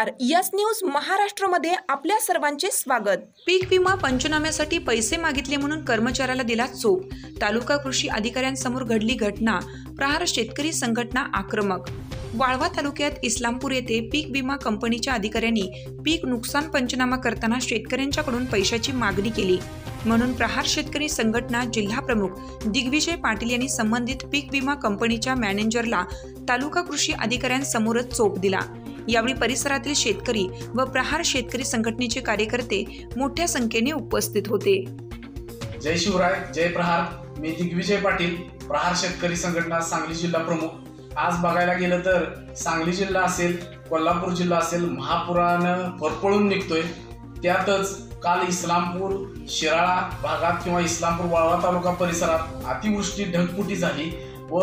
नमस्कार, yes news महाराष्ट्रमध्ये आपल्या सर्वांचे स्वागत। पीक विमा पंचनाम्यासाठी पैसे मागितले म्हणून कर्मचाऱ्याला दिला चोप। तालुका कृषी अधिकाऱ्यांसमोर घडली घटना। प्रहार शेतकरी संघटना आक्रमक। वाळवा तालुक्यात इस्लामपूर येथे पीक विमा कंपनीच्या अधिकाऱ्यांनी पीक नुकसान पंचनामा करताना शेतकऱ्यांच्याकडून पैशाची मागणी केली, म्हणून प्रहार शेतकरी संघटना जिल्हा प्रमुख दिग्विजय पाटील यांनी संबंधित पीक विमा कंपनीच्या मॅनेजरला तालुका कृषी अधिकाऱ्यांसमोरच चोप दिला। यावेळी परिसरातील शेतकरी व प्रहार शेतकरी संघटनेचे कार्यकर्ते मोठ्या संख्येने उपस्थित होते। जय शिवराय, जय प्रहार। मी दिग्विजय पाटील, प्रहार शेतकरी संघटना सांगली जिल्हा प्रमुख। आज बघायला गेलं तर सांगली जिल्हा असेल, कोल्हापूर जिल्हा असेल, महापुरानं भरपळून निघतोय। त्यातच काल इस्लामपूर शिराळा भागात किंवा इस्लामपूर वाळवा तालुका परिसरात अतिवृष्टी ढगफुटी झाली व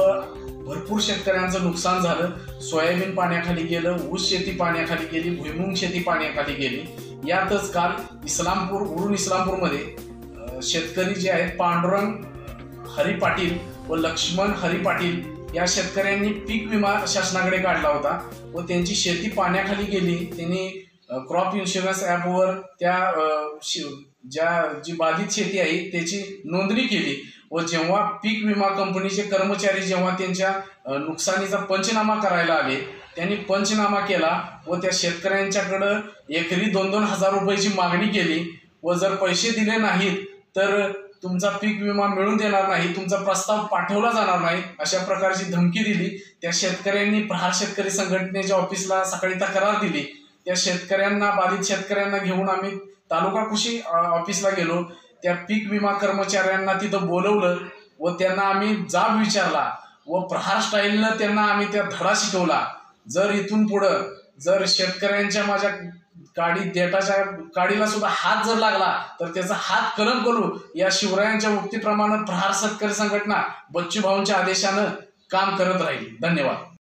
भरपूर शेतकऱ्यांचं नुकसान झालं। सोयाबीन पाण्याखाली गेलं, ऊस शेती पाण्याखाली गेली, भुईमुंग शेती पाण्याखाली गेली। यातच काल उरून इस्लामपूरमध्ये शेतकरी जे आहेत पांडुरंग हरी पाटील व लक्ष्मण हरी पाटील या शेतकऱ्यांनी पीक विमा शासनाकडे काढला होता व त्यांची शेती पाण्याखाली गेली। त्यांनी क्रॉप इन्शुरन्स ॲपवर जी बाधित शेती आहे त्याची नोंदणी केली व जेव्हा पीक विमा कंपनीचे कर्मचारी जेव्हा त्यांच्या नुकसानीचा पंचनामा करायला आले, त्यांनी पंचनामा केला व त्या शेतकऱ्यांच्याकडं एकरी 2-2 हजार रुपयाची मागणी केली व जर पैसे दिले नाहीत तर तुमचा पीक विमा मिळून देणार नाही, तुमचा प्रस्ताव पाठवला जाणार नाही, अशा प्रकारची धमकी दिली। त्या शेतकऱ्यांनी प्रहार शेतकरी संघटनेच्या ऑफिसला सकाळी तक्रार दिली। त्या शेतकऱ्यांना, बाधित शेतकऱ्यांना घेऊन आम्ही तालुका कृषी ऑफिसला गेलो। त्या पीक विमा कर्मचाऱ्यांना तिथं बोलवलं व त्यांना आम्ही जाब विचारला व प्रहार स्टाईलनं त्यांना आम्ही त्या धडा शिकवला। जर इथून पुढं जर शेतकऱ्यांच्या माझ्या देठाच्या काडीला सुद्धा हात जर लागला तर त्याचा हात कलम करू, या शिवरायांच्या उक्तीप्रमाणे प्रहार शेतकरी संघटना बच्चू भाऊंच्या आदेशानं काम करत राहील। धन्यवाद।